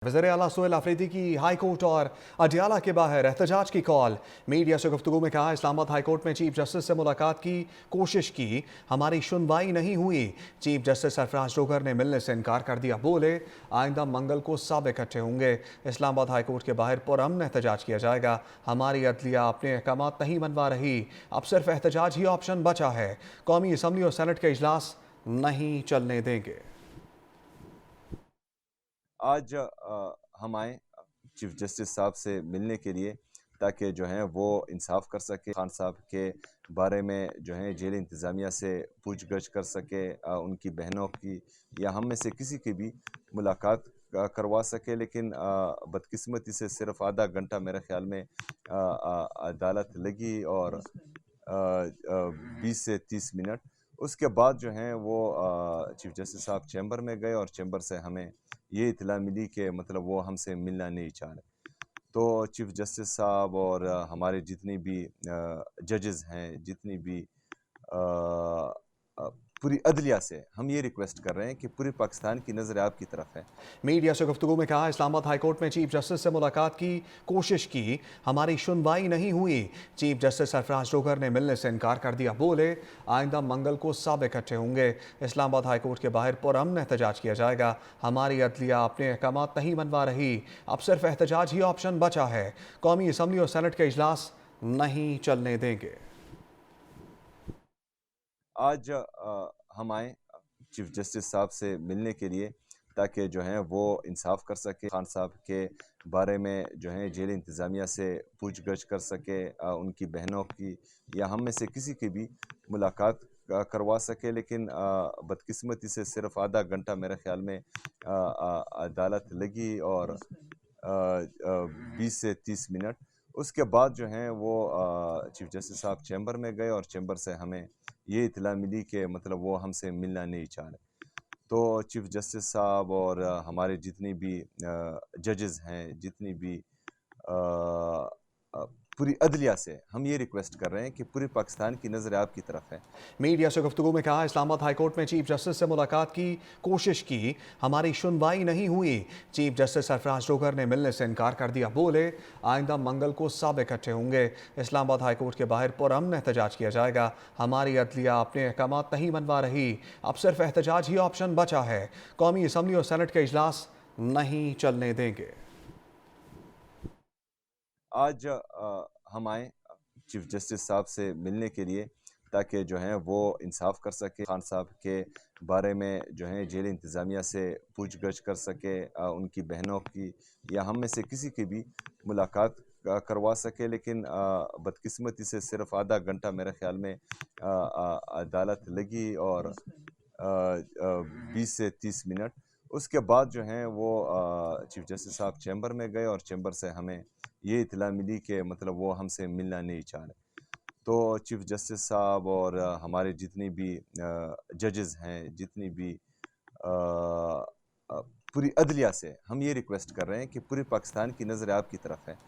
वज़ीर आला सोहेल आफरीदी की हाई कोर्ट और अडियाला के बाहर एहतजाज की कॉल। मीडिया से गुफ्तगू में कहा, इस्लामाबाद हाई कोर्ट में चीफ जस्टिस से मुलाकात की कोशिश की, हमारी सुनवाई नहीं हुई। चीफ जस्टिस सरफराज जोहर ने मिलने से इनकार कर दिया, बोले आइंदा मंगल को सब इकट्ठे होंगे। इस्लामाबाद हाई कोर्ट के बाहर पुरअमन एहतजाज किया जाएगा। हमारी अदलिया अपने अहकामात नहीं मनवा रही, अब सिर्फ एहतजाज ही ऑप्शन बचा है। कौमी असम्बली और सेनेट के इजलास नहीं चलने देंगे। आज हम आए चीफ जस्टिस साहब से मिलने के लिए, ताकि जो है वो इंसाफ कर सके, खान साहब के बारे में जो है जेल इंतज़ामिया से पूछ गछ कर सके, उनकी बहनों की या हम में से किसी की भी मुलाकात करवा सके। लेकिन बदकिस्मती से सिर्फ आधा घंटा मेरे ख्याल में अदालत लगी और 20 से 30 मिनट। उसके बाद जो है वो चीफ जस्टिस साहब चैम्बर में गए और चैम्बर से हमें ये इत्तला मिली कि मतलब वो हमसे मिलना नहीं चाह रहे। तो चीफ जस्टिस साहब और हमारे जितनी भी जजेस हैं, जितनी भी अ, पूरी अदलिया से हम ये रिक्वेस्ट कर रहे हैं कि पूरे पाकिस्तान की नज़र आपकी तरफ है। मीडिया से गुफ्तगू में कहा, इस्लामाबाद हाई कोर्ट में चीफ जस्टिस से मुलाकात की कोशिश की, हमारी सुनवाई नहीं हुई। चीफ जस्टिस सरफराज जोहर ने मिलने से इनकार कर दिया, बोले आइंदा मंगल को सब इकट्ठे होंगे। इस्लामाबाद हाई कोर्ट के बाहर पुरअमन एहतजाज किया जाएगा। हमारी अदलिया अपने अहकामात नहीं मनवा रही, अब सिर्फ एहतजाज ही ऑप्शन बचा है। कौमी असम्बली और सेनेट के इजलास नहीं चलने देंगे। आज हम आए चीफ जस्टिस साहब से मिलने के लिए, ताकि जो है वो इंसाफ कर सके, खान साहब के बारे में जो है जेल इंतज़ामिया से पूछ गछ कर सके, उनकी बहनों की या हम में से किसी की भी मुलाकात करवा सके। लेकिन बदकिस्मती से सिर्फ आधा घंटा मेरे ख्याल में अदालत लगी और 20 से 30 मिनट। उसके बाद जो है वो चीफ जस्टिस साहब चैम्बर में गए और चैम्बर से हमें ये इत्तला मिली कि मतलब वो हमसे मिलना नहीं चाह रहे। तो चीफ जस्टिस साहब और हमारे जितनी भी जजेस हैं, जितनी भी अ, पूरी अदलिया से हम ये रिक्वेस्ट कर रहे हैं कि पूरे पाकिस्तान की नज़र आपकी तरफ है। मीडिया से गुफ्तगू में कहा, इस्लामाबाद हाई कोर्ट में चीफ जस्टिस से मुलाकात की कोशिश की, हमारी सुनवाई नहीं हुई। चीफ जस्टिस सरफराज जोहर ने मिलने से इनकार कर दिया, बोले आइंदा मंगल को सब इकट्ठे होंगे। इस्लामाबाद हाई कोर्ट के बाहर पुरअमन एहतजाज किया जाएगा। हमारी अदलिया अपने अहकामात नहीं मनवा रही, अब सिर्फ एहतजाज ही ऑप्शन बचा है। कौमी असम्बली और सेनेट के इजलास नहीं चलने देंगे। आज हम आए चीफ जस्टिस साहब से मिलने के लिए, ताकि जो है वो इंसाफ कर सके, खान साहब के बारे में जो है जेल इंतज़ामिया से पूछ गछ कर सके, उनकी बहनों की या हम में से किसी की भी मुलाकात करवा सके। लेकिन बदकिस्मती से सिर्फ आधा घंटा मेरे ख्याल में अदालत लगी और 20 से 30 मिनट। उसके बाद जो है वो चीफ जस्टिस साहब चैम्बर में गए और चैम्बर से हमें ये इत्तला मिली कि मतलब वो हमसे मिलना नहीं चाह रहे। तो चीफ जस्टिस साहब और हमारे जितनी भी जजेस हैं, जितनी भी अ, पूरी अदलिया से हम ये रिक्वेस्ट कर रहे हैं कि पूरे पाकिस्तान की नज़र आपकी तरफ है।